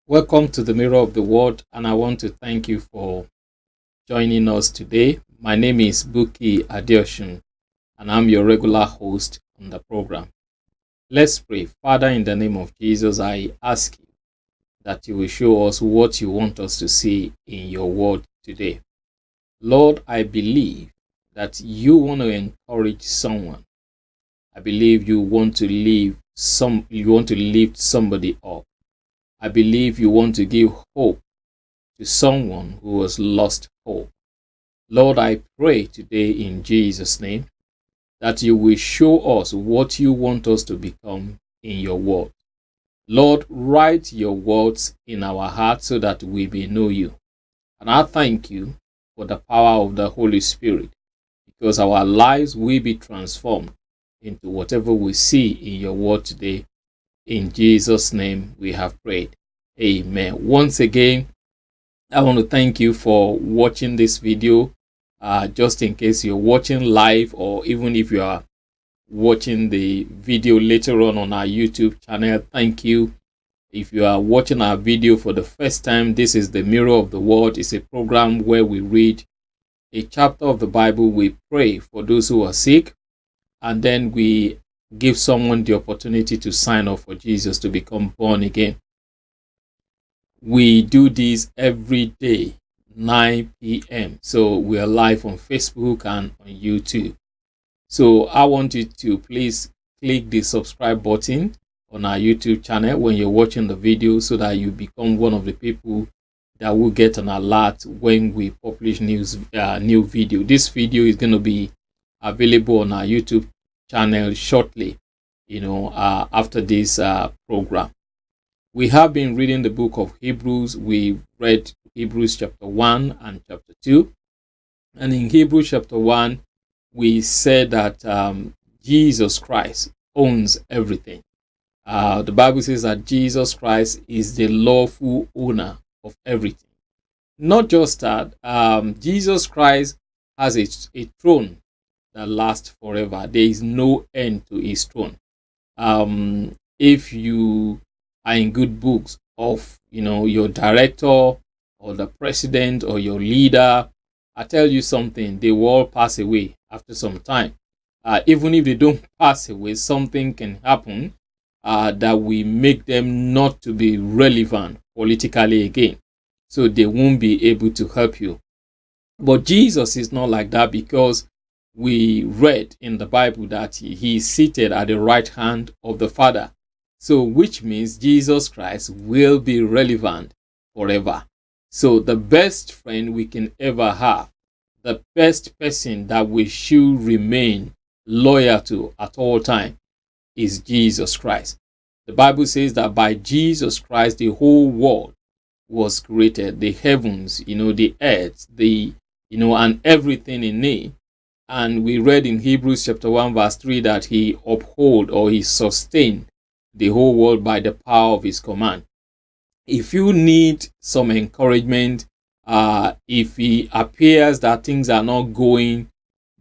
Welcome to the Mirror of the Word, and I want to thank you for joining us today. My name is Buki Adeosun, and I'm your regular host on the program. Let's pray. Father, in the name of Jesus, I ask you that you will show us what you want us to see in your word today. Lord, I believe that you want to encourage someone. I believe you want to lift somebody up. I believe you want to give hope to someone who has lost hope. Lord, I pray today in Jesus' name that you will show us what you want us to become in your word. Lord, write your words in our hearts so that we may know you. And I thank you for the power of the Holy Spirit, because our lives will be transformed into whatever we see in your word today. In Jesus' name we have prayed. Amen. Once again, I want to thank you for watching this video. Just in case you're watching live, or even if you are watching the video later on our YouTube channel, thank you. If you are watching our video for the first time, this is the Mirror of the Word. It's a program where we read a chapter of the Bible, we pray for those who are sick, and then we give someone the opportunity to sign up for Jesus to become born again. We do this every day, 9 p.m. So we are live on Facebook and on YouTube. So I want you to please click the subscribe button on our YouTube channel when you're watching the video, so that you become one of the people that will get an alert when we publish new video. This video is going to be available on our YouTube channel shortly, after this program. We have been reading the book of Hebrews. We read Hebrews chapter 1 and chapter 2. And in Hebrews chapter 1, we said that Jesus Christ owns everything. The Bible says that Jesus Christ is the lawful owner of everything. Not just that, Jesus Christ has a throne that lasts forever. There is no end to his throne. If you are in good books of your director or the president or your leader, I tell you something, they will all pass away after some time. Even if they don't pass away, something can happen that will make them not to be relevant politically again, so they won't be able to help you. But Jesus is not like that, because we read in the Bible that he is seated at the right hand of the Father. So which means Jesus Christ will be relevant forever. So the best friend we can ever have, the best person that we should remain loyal to at all time, is Jesus Christ. The Bible says that by Jesus Christ the whole world was created, the heavens, the earth, and everything in it. And we read in Hebrews chapter 1 verse 3 that he uphold, or he sustained, the whole world by the power of his command. If you need some encouragement, if it appears that things are not going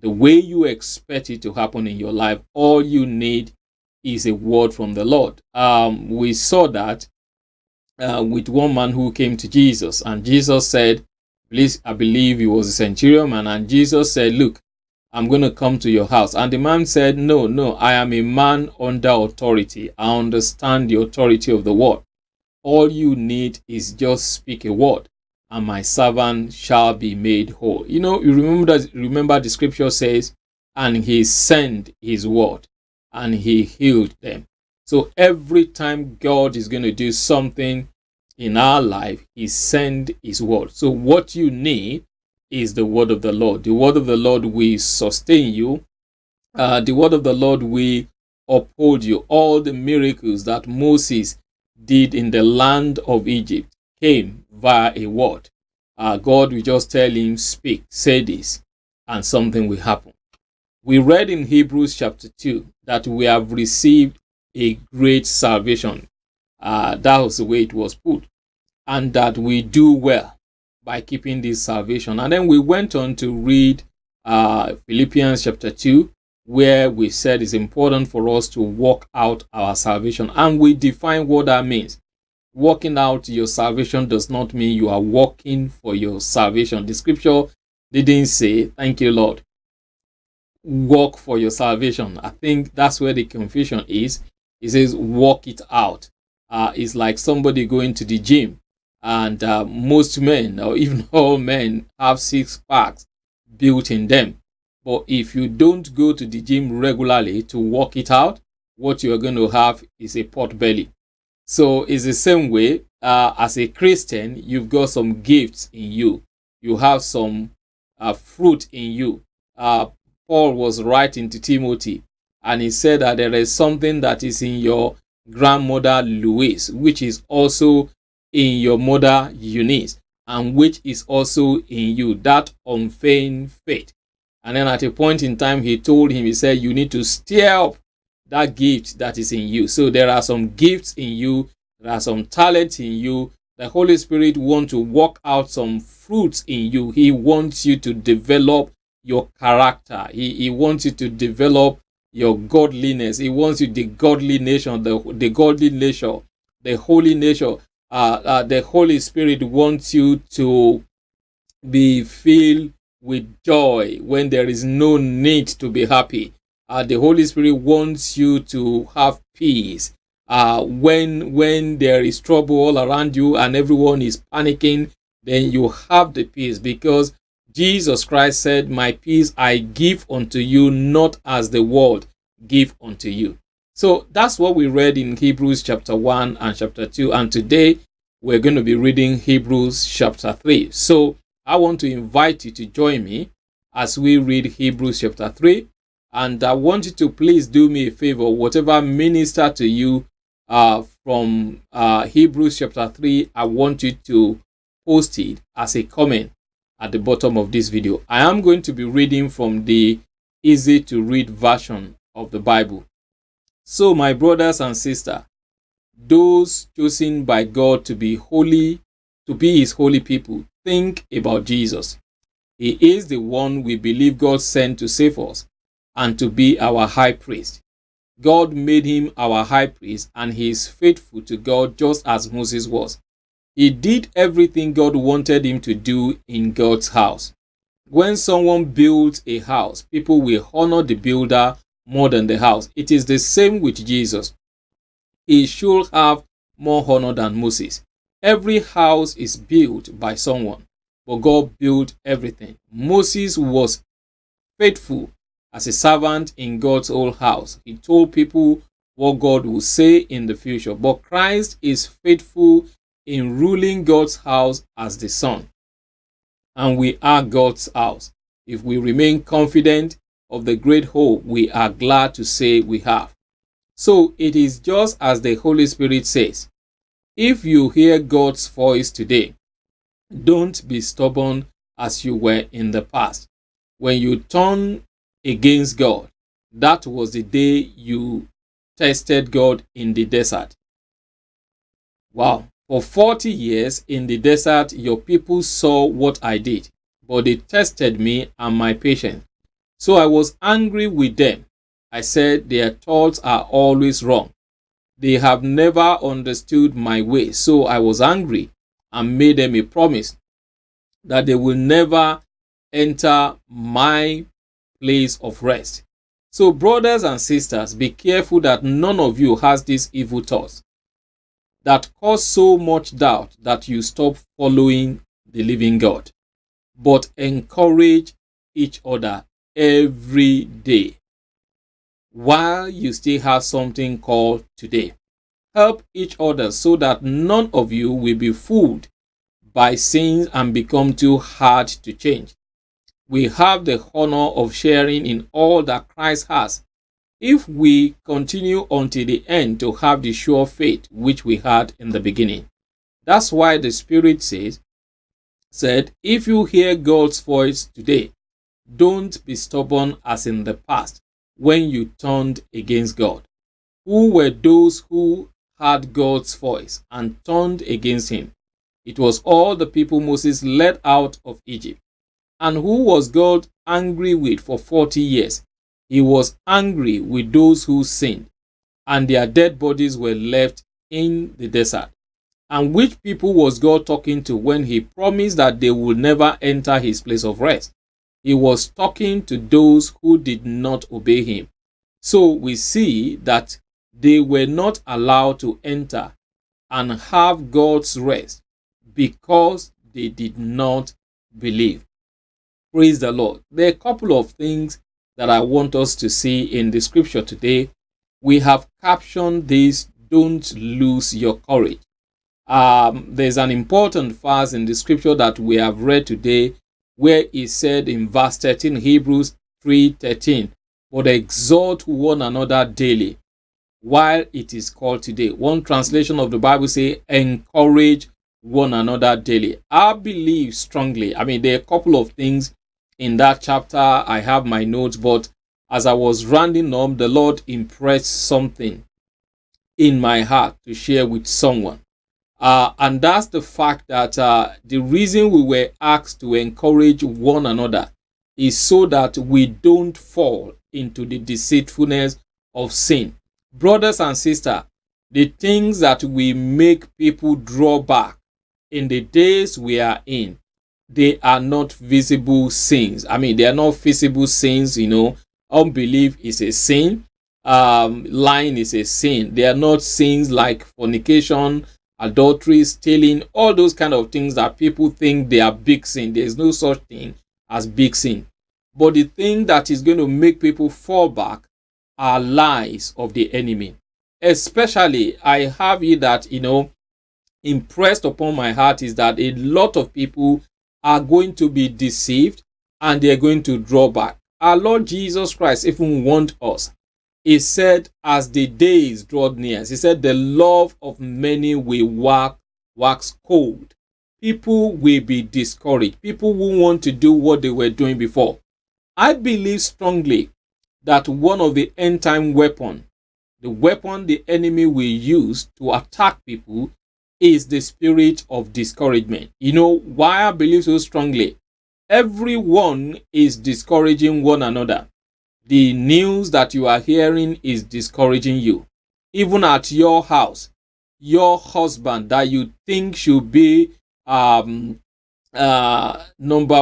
the way you expect it to happen in your life, all you need is a word from the Lord. We saw that with one man who came to Jesus, and Jesus said, please, I believe he was a centurion man, and Jesus said, look, I'm going to come to your house. And the man said, no, I am a man under authority. I understand the authority of the word. All you need is just speak a word, and my servant shall be made whole. You remember the scripture says, and he sent his word, and he healed them. So every time God is going to do something in our life, he sends his word. So what you need is the word of the Lord. The word of the Lord will sustain you. The word of the Lord will uphold you. All the miracles that Moses did in the land of Egypt came via a word. God will just tell him, speak, say this, and something will happen. We read in Hebrews chapter 2 that we have received a great salvation. That was the way it was put. And that we do well by keeping this salvation. And then we went on to read Philippians chapter 2, where we said it's important for us to work out our salvation. And we define what that means. Working out your salvation does not mean you are working for your salvation. The scripture didn't say, thank you, Lord, work for your salvation. I think that's where the confusion is. It says work it out. It's like somebody going to the gym, and most men, or even all men, have six packs built in them. But if you don't go to the gym regularly to work it out, what you are going to have is a pot belly. So it's the same way. As a Christian, you've got some gifts in you. You have some fruit in you. Paul was writing to Timothy, and he said that there is something that is in your grandmother Louise, which is also in your mother Eunice, and which is also in you, that unfeigned faith. And then at a point in time, he told him, he said, you need to stir up that gift that is in you. So there are some gifts in you, there are some talents in you. The Holy Spirit wants to work out some fruits in you. He wants you to develop your character. He wants you to develop your godliness. He wants you the godly nature, the godly nature, the holy nature. The Holy Spirit wants you to be filled with joy when there is no need to be happy. The Holy Spirit wants you to have peace when there is trouble all around you and everyone is panicking. Then you have the peace, because Jesus Christ said, my peace I give unto you, not as the world give unto you. So that's what we read in Hebrews chapter 1 and chapter 2. And today we're going to be reading Hebrews chapter 3. So I want to invite you to join me as we read Hebrews chapter 3. And I want you to please do me a favor, whatever minister to you from Hebrews chapter 3, I want you to post it as a comment at the bottom of this video. I am going to be reading from the easy to read version of the Bible. So my brothers and sisters, those chosen by God to be holy, to be his holy people, think about Jesus. He is the one we believe God sent to save us and to be our high priest. God made him our high priest, and he is faithful to God just as Moses was. He did everything God wanted him to do in God's house. When someone builds a house, people will honor the builder more than the house. It is the same with Jesus. He should have more honor than Moses. Every house is built by someone, but God built everything. Moses was faithful as a servant in God's old house. He told people what God will say in the future. But Christ is faithful in ruling God's house as the Son. And we are God's house. If we remain confident of the great hope we are glad to say we have. So it is just as the Holy Spirit says, if you hear God's voice today, don't be stubborn as you were in the past. When you turn against God, that was the day you tested God in the desert. Wow. For 40 years in the desert, your people saw what I did, but they tested me and my patience. So I was angry with them. I said their thoughts are always wrong. They have never understood my way. So I was angry and made them a promise that they will never enter my place of rest. So brothers and sisters, be careful that none of you has these evil thoughts that cause so much doubt that you stop following the living God. But encourage each other every day while you still have something called today. Help each other so that none of you will be fooled by sins and become too hard to change. We have the honor of sharing in all that Christ has if we continue until the end to have the sure faith which we had in the beginning. That's why the Spirit said, if you hear God's voice today, don't be stubborn as in the past when you turned against God. Who were those who had God's voice and turned against him? It was all the people Moses led out of Egypt. And who was God angry with for 40 years? He was angry with those who sinned, and their dead bodies were left in the desert. And which people was God talking to when he promised that they will never enter his place of rest? He was talking to those who did not obey him. So we see that they were not allowed to enter and have God's rest because they did not believe. Praise the Lord. There are a couple of things that I want us to see in the scripture today. We have captioned this, don't lose your courage. There's an important verse in the scripture that we have read today where it said in verse 13, Hebrews 3:13, but exhort one another daily while it is called today. One translation of the Bible says, encourage one another daily. I believe strongly. There are a couple of things in that chapter. I have my notes, but as I was rounding up, the Lord impressed something in my heart to share with someone. And that's the fact that the reason we were asked to encourage one another is so that we don't fall into the deceitfulness of sin. Brothers and sisters, the things that we make people draw back in the days we are in, they are not visible sins. They are not visible sins. Unbelief is a sin. Lying is a sin. They are not sins like fornication, adultery, stealing, all those kind of things that people think they are big sin. There is no such thing as big sin. But the thing that is going to make people fall back are lies of the enemy. Especially, I have it that, impressed upon my heart is that a lot of people are going to be deceived and they're going to draw back. Our Lord Jesus Christ even warned us. He said, as the days draw near, he said, the love of many will wax cold. People will be discouraged. People who want to do what they were doing before. I believe strongly that one of the end time weapons, the weapon the enemy will use to attack people, is the spirit of discouragement. Why I believe so strongly? Everyone is discouraging one another. The news that you are hearing is discouraging you. Even at your house, your husband that you think should be number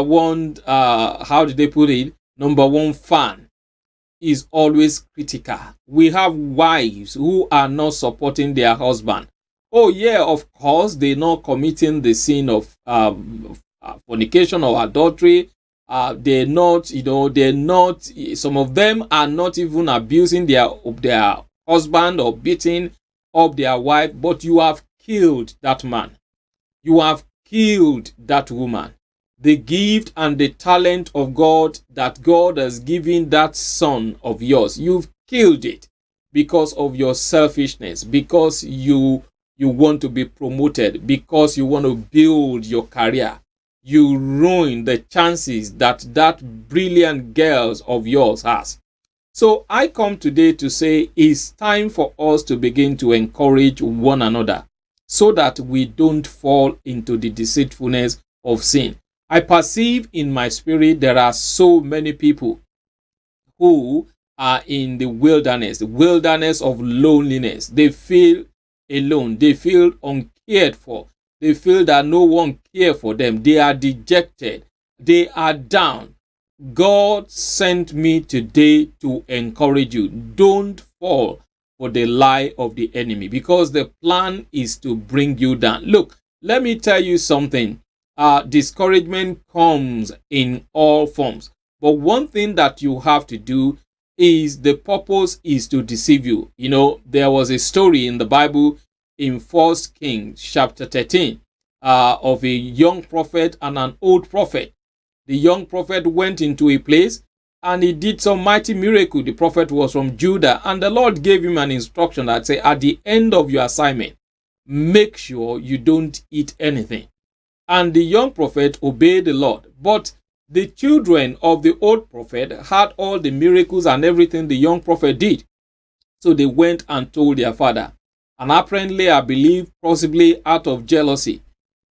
one, how did they put it? Number one fan is always critical. We have wives who are not supporting their husband. Oh yeah, of course, they're not committing the sin of fornication or adultery. They're not, some of them are not even abusing their husband or beating up their wife, but you have killed that man. You have killed that woman. The gift and the talent of God that God has given that son of yours, you've killed it because of your selfishness, because you want to be promoted, because you want to build your career. You ruin the chances that brilliant girl of yours has. So I come today to say it's time for us to begin to encourage one another so that we don't fall into the deceitfulness of sin. I perceive in my spirit there are so many people who are in the wilderness of loneliness. They feel alone. They feel uncared for. They feel that no one cares for them. They are dejected. They are down. God sent me today to encourage you. Don't fall for the lie of the enemy, because the plan is to bring you down. Look, let me tell you something. Discouragement comes in all forms. But one thing that you have to do is, the purpose is to deceive you. There was a story in the Bible in 1 Kings chapter 13 of a young prophet and an old prophet. The young prophet went into a place and he did some mighty miracle. The prophet was from Judah, and the Lord gave him an instruction that said, at the end of your assignment, make sure you don't eat anything. And the young prophet obeyed the Lord. But the children of the old prophet had all the miracles and everything the young prophet did. So they went and told their father. And apparently, I believe, possibly out of jealousy,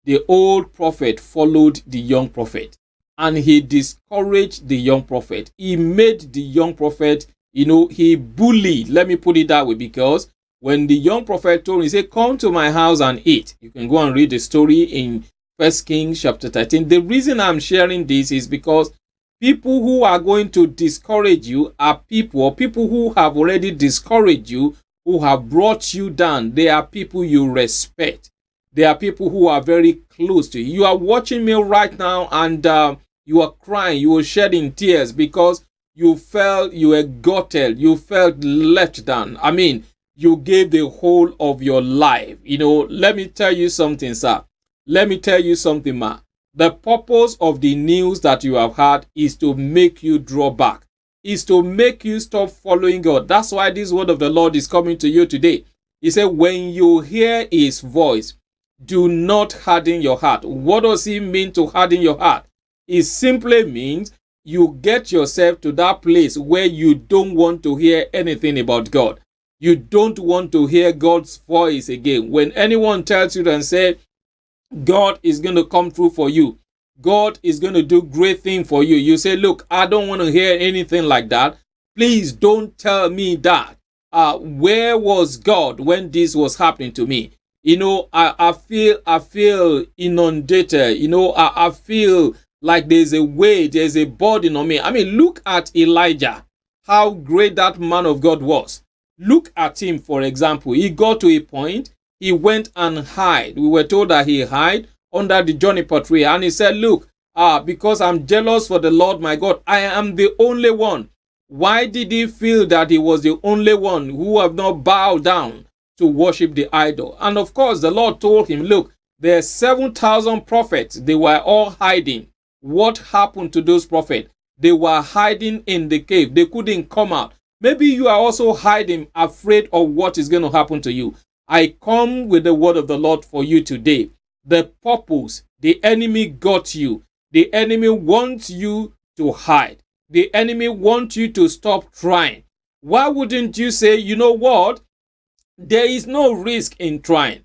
the old prophet followed the young prophet. And he discouraged the young prophet. He made the young prophet, he bullied, let me put it that way, because When the young prophet told him, he said, come to my house and eat. You can go and read the story in 1 Kings chapter 13. The reason I'm sharing this is because people who are going to discourage you are people, or people who have already discouraged you, who have brought you down. They are people you respect. They are people who are very close to you. You are watching me right now and you are crying, you are shedding tears because you felt you were gutted, you felt left down. I mean, you gave the whole of your life. Let me tell you something, sir. Let me tell you something, ma. The purpose of the news that you have had is to make you draw back, is to make you stop following God. That's why this word of the Lord is coming to you today. He said, when you hear his voice, do not harden your heart. What does he mean to harden your heart? It simply means you get yourself to that place where you don't want to hear anything about God. You don't want to hear God's voice again. When anyone tells you and say, God is going to come through for you, God is going to do great thing for you, you say, look, I don't want to hear anything like that. Please don't tell me that. Where was God when this was happening to me? I feel inundated. I feel like there's a weight, there's a burden on me. I mean, look at Elijah, how great that man of God was. Look at him, for example. He got to a point, he went and hid. We were told that he hid under the juniper tree. And he said, look, because I'm jealous for the Lord my God, I am the only one. Why did he feel that he was the only one who have not bowed down to worship the idol? And of course, the Lord told him, look, there are 7,000 prophets. They were all hiding. What happened to those prophets? They were hiding in the cave. They couldn't come out. Maybe you are also hiding, afraid of what is going to happen to you. I come with the word of the Lord for you today. The purpose, the enemy got you. The enemy wants you to hide. The enemy wants you to stop trying. Why wouldn't you say, you know what? There is no risk in trying.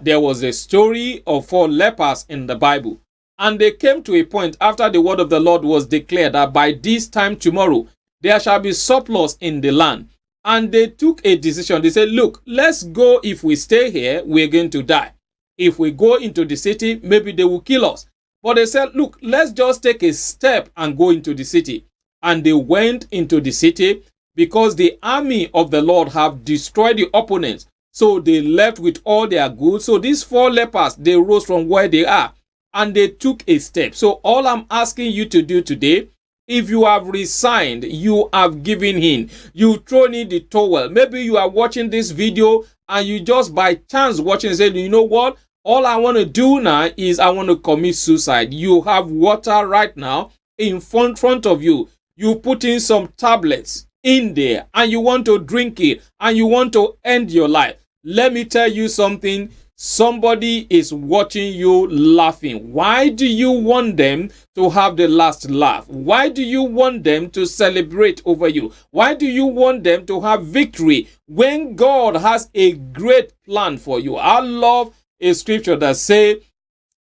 There was a story of 4 lepers in the Bible. And they came to a point after the word of the Lord was declared that by this time tomorrow, there shall be surplus in the land. And they took a decision. They said, look, let's go. If we stay here, we're going to die. If we go into the city, maybe they will kill us. But they said, look, let's just take a step and go into the city. And they went into the city because the army of the Lord have destroyed the opponents. So they left with all their goods. So these 4 lepers, they rose from where they are and they took a step. So all I'm asking you to do today, if you have resigned, you have given in, you thrown in the towel. Maybe you are watching this video and you just by chance watching and say, you know what? All I want to do now is I want to commit suicide. You have water right now in front of you. You put in some tablets in there and you want to drink it and you want to end your life. Let me tell you something. Somebody is watching you laughing. Why do you want them to have the last laugh? Why do you want them to celebrate over you? Why do you want them to have victory when God has a great plan for you? I love a scripture that says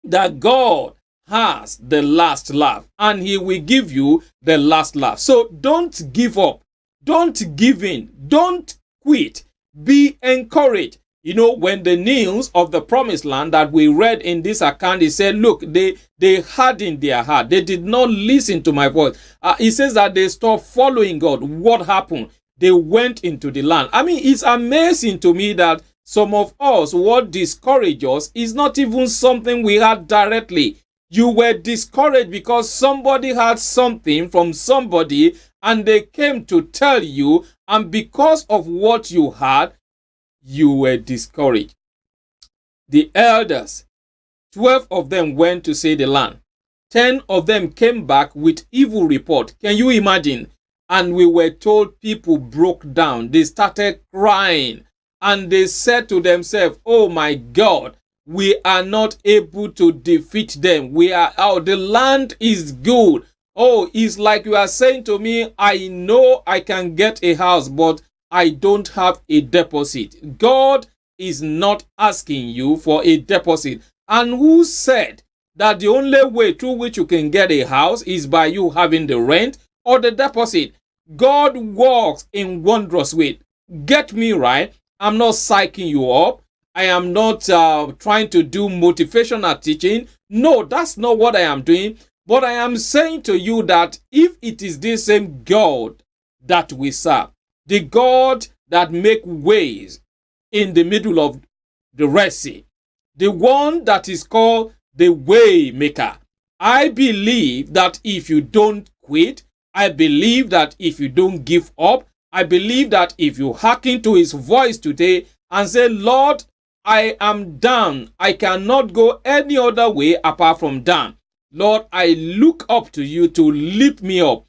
that God has the last laugh and he will give you the last laugh. So don't give up. Don't give in. Don't quit. Be encouraged. When the news of the promised land that we read in this account, it said, look, they hardened their heart. They did not listen to my voice. It says that they stopped following God. What happened? They went into the land. I mean, it's amazing to me that some of us, what discouraged us is not even something we had directly. You were discouraged because somebody had something from somebody and they came to tell you, and because of what you had, you were discouraged. The elders, 12 of them went to see the land. 10 of them came back with evil report. Can you imagine? And we were told people broke down. They started crying. And they said to themselves, oh my God, we are not able to defeat them. The land is good. Oh, it's like you are saying to me, I know I can get a house, but I don't have a deposit. God is not asking you for a deposit. And who said that the only way through which you can get a house is by you having the rent or the deposit? God works in wondrous way. Get me right. I'm not psyching you up. I am not trying to do motivational teaching. No, that's not what I am doing. But I am saying to you that if it is the same God that we serve, the God that make ways in the middle of the Red Sea, the one that is called the way maker, I believe that if you don't quit, I believe that if you don't give up, I believe that if you hearken to his voice today and say, Lord, I am down, I cannot go any other way apart from down. Lord, I look up to you to lift me up.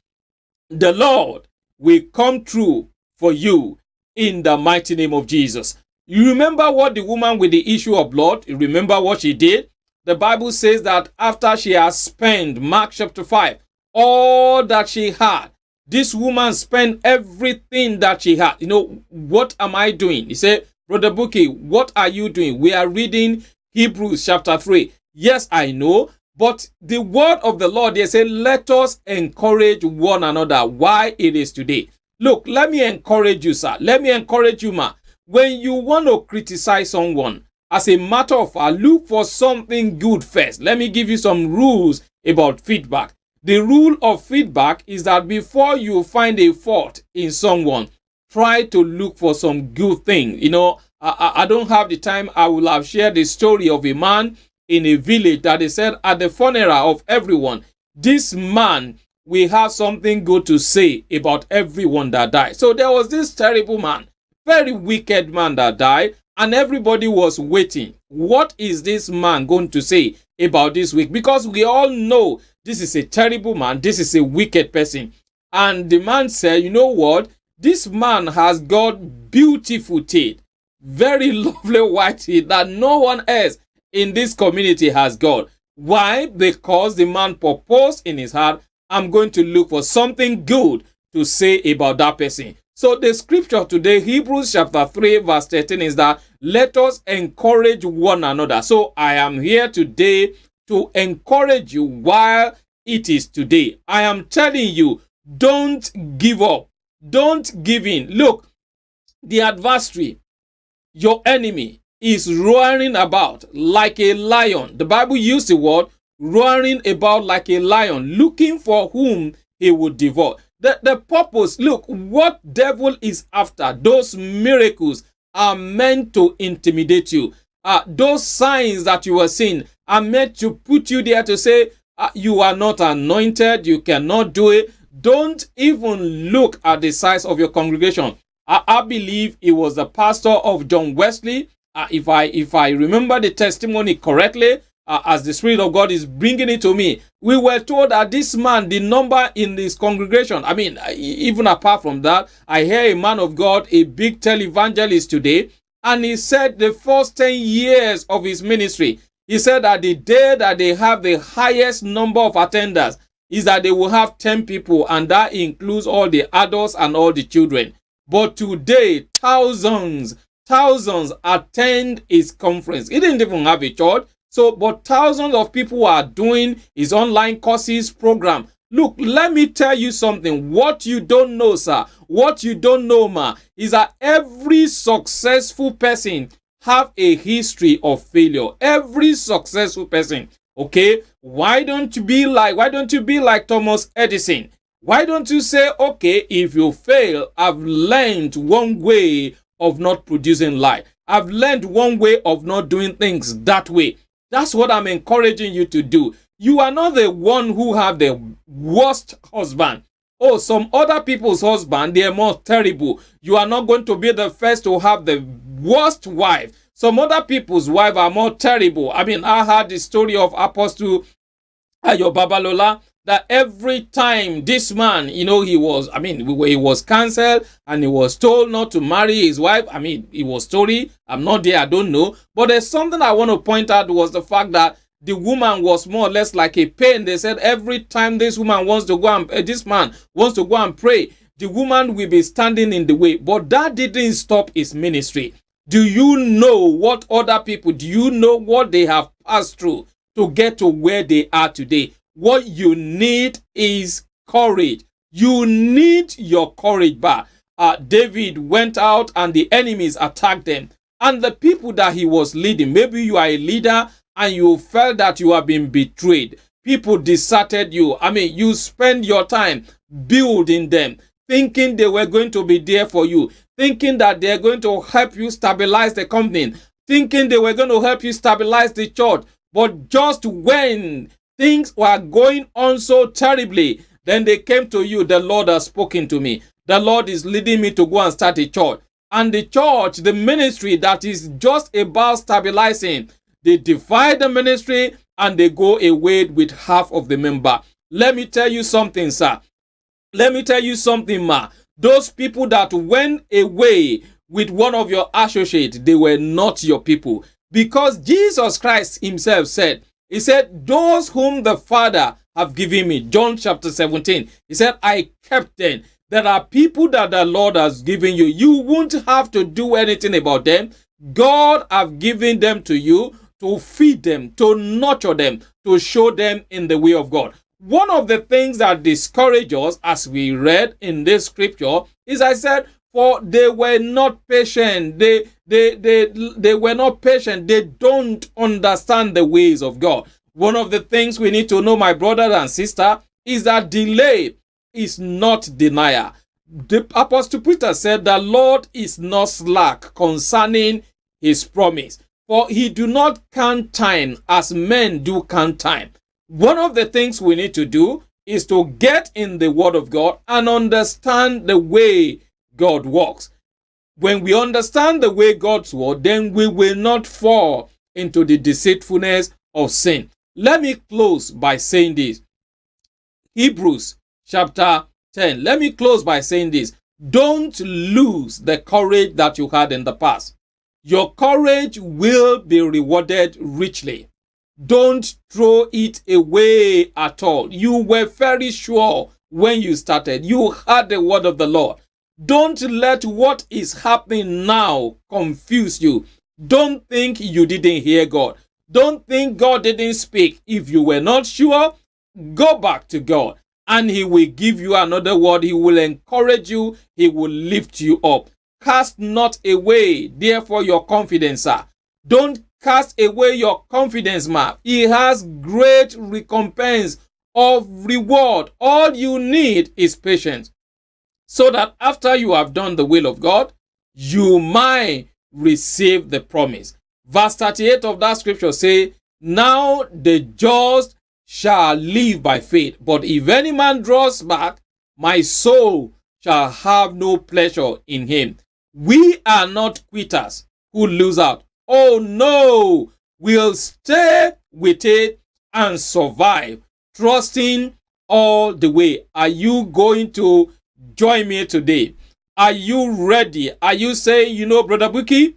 The Lord will come through for you in the mighty name of Jesus. You remember what the woman with the issue of blood, you remember what she did? The Bible says that after she has spent, Mark chapter 5, all that she had, this woman spent everything that she had. You know, what am I doing? He said, Brother Buki, what are you doing? We are reading Hebrews chapter 3. Yes, I know. But the word of the Lord, they say, let us encourage one another while it is today. Look, let me encourage you, sir. Let me encourage you, ma. When you want to criticize someone, as a matter of fact, look for something good first. Let me give you some rules about feedback. The rule of feedback is that before you find a fault in someone, try to look for some good thing. You know, I don't have the time. I will have shared the story of a man in a village that they said at the funeral of everyone, this man will have something good to say about everyone that died. So there was this terrible man, very wicked man that died, and everybody was waiting. What is this man going to say about this week? Because we all know this is a terrible man, this is a wicked person. And the man said, you know what? This man has got beautiful teeth, very lovely white teeth that no one else in this community has got. Why? Because the man proposed in his heart, I'm going to look for something good to say about that person. So the scripture today, Hebrews chapter 3 verse 13, is that let us encourage one another. So I am here today to encourage you while it is today. I am telling you, don't give up. Don't give in. Look, the adversary, your enemy, is roaring about like a lion. The Bible used the word roaring about like a lion, looking for whom he would devour. The purpose, look, what devil is after, those miracles are meant to intimidate you. Those signs that you are seeing are meant to put you there to say, you are not anointed, you cannot do it. Don't even look at the size of your congregation. I believe it was the pastor of John Wesley. If I remember the testimony correctly, as the Spirit of God is bringing it to me, we were told that this man, the number in his congregation, I mean, even apart from that, I hear a man of God, a big televangelist today, and he said the first 10 years of his ministry, he said that the day that they have the highest number of attenders is that they will have 10 people, and that includes all the adults and all the children. But today, thousands attend his conference. He didn't even have a church. So, but thousands of people are doing his online courses program. Look, let me tell you something. What you don't know, sir, what you don't know, ma, is that every successful person have a history of failure. Every successful person. Okay? Why don't you be like Thomas Edison? Why don't you say, okay, if you fail, I've learned one way of not producing light. I've learned one way of not doing things that way. That's what I'm encouraging you to do. You are not the one who have the worst husband. Oh, some other people's husband, they are more terrible. You are not going to be the first to have the worst wife. Some other people's wives are more terrible. I mean, I heard the story of Apostle Ayo Babalola, that every time this man, he was cancelled and he was told not to marry his wife. I mean, it was story. I'm not there. I don't know. But there's something I want to point out was the fact that the woman was more or less like a pain. They said every time this man wants to go and pray, the woman will be standing in the way. But that didn't stop his ministry. Do you know what other people, do you know what they have passed through to get to where they are today? What you need is courage. You need your courage back. David went out and the enemies attacked them. And the people that he was leading, maybe you are a leader and you felt that you have been betrayed. People deserted you. You spend your time building them, thinking they were going to be there for you, thinking that they're going to help you stabilize the company, thinking they were going to help you stabilize the church. But just when things were going on so terribly, then they came to you. The Lord has spoken to me. The Lord is leading me to go and start a church. And the church, the ministry that is just about stabilizing, they divide the ministry and they go away with half of the member. Let me tell you something, sir. Let me tell you something, ma. Those people that went away with one of your associates, they were not your people. Because Jesus Christ himself said, he said, those whom the Father have given me, John chapter 17, he said, I kept them. There are people that the Lord has given you. You won't have to do anything about them. God have given them to you to feed them, to nurture them, to show them in the way of God. One of the things that discourage us, as we read in this scripture, is I said, for they were not patient. They were not patient. They don't understand the ways of God. One of the things we need to know, my brother and sister, is that delay is not denial. The Apostle Peter said, the Lord is not slack concerning his promise, for he do not count time as men do count time. One of the things we need to do is to get in the word of God and understand the way God works. When we understand the way God's word, then we will not fall into the deceitfulness of sin. Let me close by saying this. Hebrews chapter 10. Let me close by saying this. Don't lose the courage that you had in the past. Your courage will be rewarded richly. Don't throw it away at all. You were very sure when you started. You had the word of the Lord. Don't let what is happening now confuse you. Don't think you didn't hear God. Don't think God didn't speak. If you were not sure, go back to God and he will give you another word. He will encourage you. He will lift you up. Cast not away, therefore, your confidence, sir. Don't cast away your confidence, ma. He has great recompense of reward. All you need is patience, so that after you have done the will of God, you might receive the promise. Verse 38 of that scripture say, now the just shall live by faith. But if any man draws back, my soul shall have no pleasure in him. We are not quitters who lose out. Oh no, we'll stay with it and survive, trusting all the way. Are you going to join me today? Are you ready? Are you saying, Brother Buki,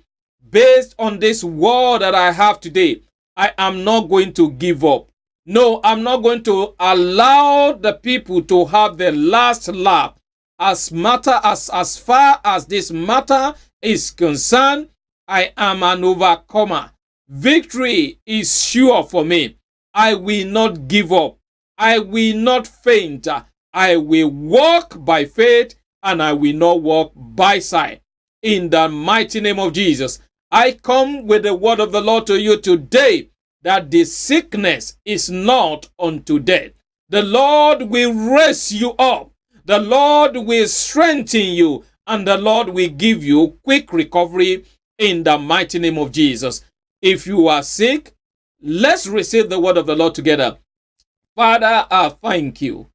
based on this word that I have today, I am not going to give up. No, I'm not going to allow the people to have the last laugh. As far as this matter is concerned, I am an overcomer. Victory is sure for me. I will not give up. I will not faint. I will walk by faith and I will not walk by sight. In the mighty name of Jesus, I come with the word of the Lord to you today, that the sickness is not unto death. The Lord will raise you up. The Lord will strengthen you, and the Lord will give you quick recovery in the mighty name of Jesus. If you are sick, let's receive the word of the Lord together. Father, I thank you,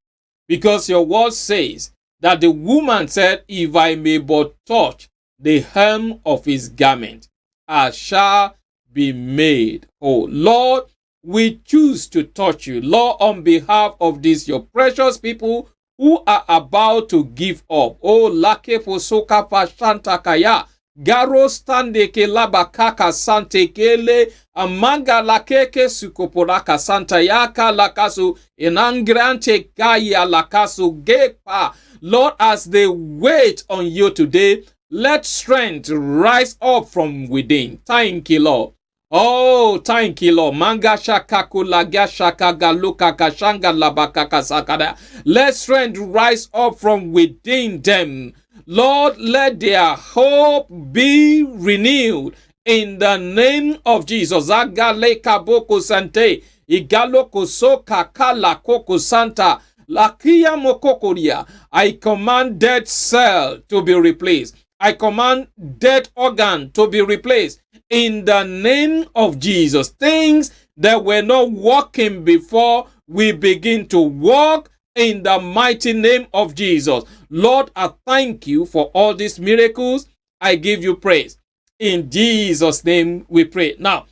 because your word says that the woman said, if I may but touch the hem of his garment, I shall be made whole. Lord, we choose to touch you. Lord, on behalf of these, your precious people who are about to give up. Oh, lake posoka pashanta kaya. Garo stande ke labakaka sante kele. Amanga lakeke sukoporaka santa yaka lakasu. Inangrante kaya lakasu gepa. Lord, as they wait on you today, let strength rise up from within. Thank you, Lord. Oh, thank you, Lord. Manga shakaku laga shakaga luka kashanga labakaka sakada. Let strength rise up from within them. Lord, let their hope be renewed in the name of Jesus. Agale kaboko sante, igalo koso kakala koko santa, lakia mokokoria. I command dead cell to be replaced. I command dead organ to be replaced in the name of Jesus. Things that were not working before, we begin to walk in the mighty name of Jesus. Lord, I thank you for all these miracles. I give you praise. In Jesus' name we pray. Now,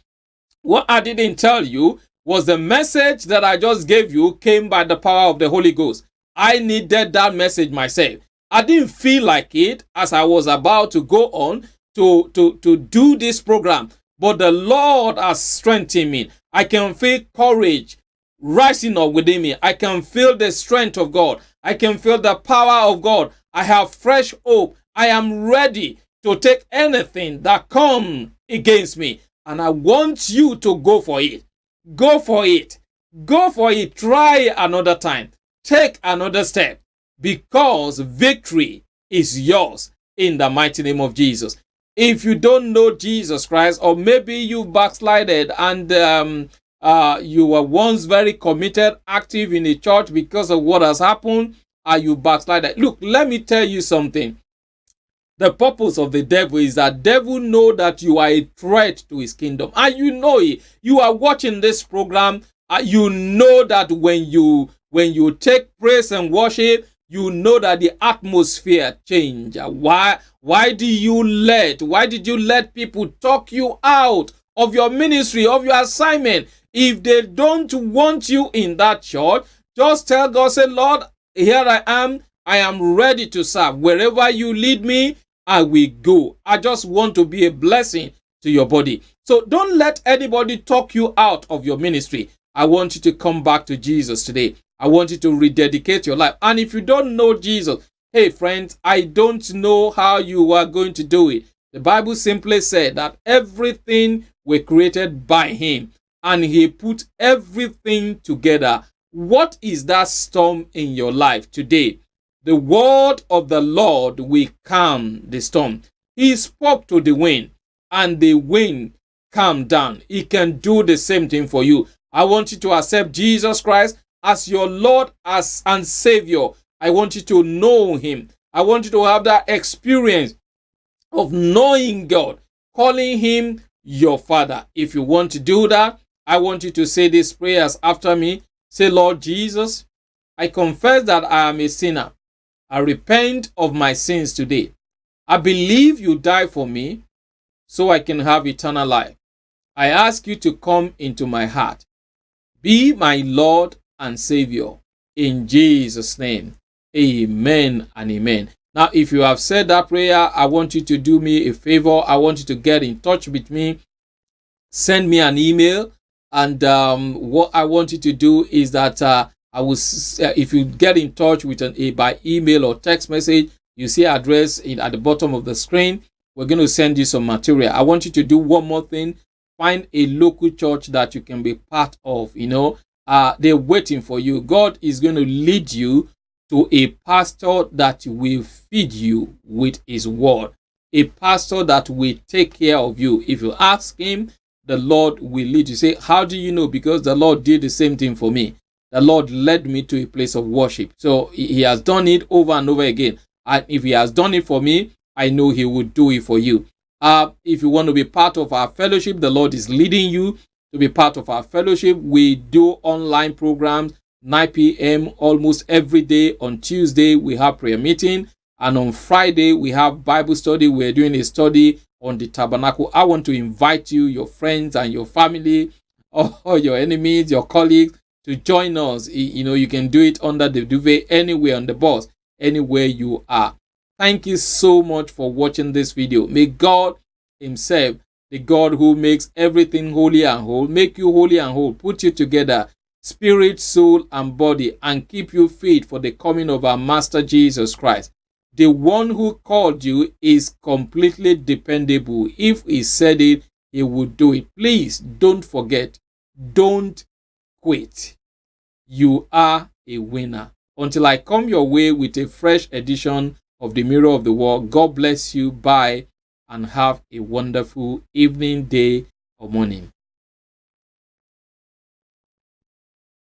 what I didn't tell you was the message that I just gave you came by the power of the Holy Ghost. I needed that message myself. I didn't feel like it as I was about to go on to do this program, but the Lord has strengthened me. I can feel courage rising up within me. I can feel the strength of God. I can feel the power of God. I have fresh hope. I am ready to take anything that comes against me. And I want you to go for it. Go for it. Go for it. Try another time. Take another step. Because victory is yours in the mighty name of Jesus. If you don't know Jesus Christ, or maybe you backslided and you were once very committed, active in the church, because of what has happened, and you backslided. Look, let me tell you something. The purpose of the devil is that devil know that you are a threat to his kingdom, and you know it. You are watching this program, you know that when you take praise and worship, you know that the atmosphere change. Why did you let people talk you out of your ministry, of your assignment? If they don't want you in that church, just tell God, say, Lord, here I am ready to serve. Wherever you lead me, I will go. I just want to be a blessing to your body. So don't let anybody talk you out of your ministry. I want you to come back to Jesus today. I want you to rededicate your life. And if you don't know Jesus, hey friends, I don't know how you are going to do it. The Bible simply said that everything was created by him, and he put everything together. What is that storm in your life today? The word of the Lord will calm the storm. He spoke to the wind, and the wind calmed down. He can do the same thing for you. I want you to accept Jesus Christ as your Lord and Savior. I want you to know him. I want you to have that experience of knowing God, calling him your Father. If you want to do that, I want you to say these prayers after me. Say, Lord Jesus, I confess that I am a sinner. I repent of my sins today. I believe you died for me so I can have eternal life. I ask you to come into my heart. Be my Lord and Savior. In Jesus' name, amen and amen. Now, if you have said that prayer, I want you to do me a favor. I want you to get in touch with me. Send me an email. And what I want you to do is that if you get in touch with by email or text message, you see address at the bottom of the screen. We're going to send you some material. I want you to do one more thing. Find a local church that you can be part of. They're waiting for you. God is going to lead you to a pastor that will feed you with his word. A pastor that will take care of you. If you ask him, the Lord will lead you. Say, how do you know? Because the Lord did the same thing for me. The Lord led me to a place of worship. So he has done it over and over again. And if he has done it for me, I know he will do it for you. If you want to be part of our fellowship, the Lord is leading you to be part of our fellowship. We do online programs, 9 p.m. almost every day. On Tuesday, we have prayer meeting. And on Friday, we have Bible study. We're doing a study on the tabernacle. I want to invite you, your friends and your family, or your enemies, your colleagues, to join us. You can do it under the duvet, anywhere on the bus, anywhere you are. Thank you so much for watching this video. May God himself, the God who makes everything holy and whole, make you holy and whole, put you together, spirit, soul, and body, and keep you fit for the coming of our Master Jesus Christ. The one who called you is completely dependable. If he said it, he will do it. Please don't forget. Don't quit. You are a winner. Until I come your way with a fresh edition of the Mirror of the World. God bless you. Bye, and have a wonderful evening, day, or morning.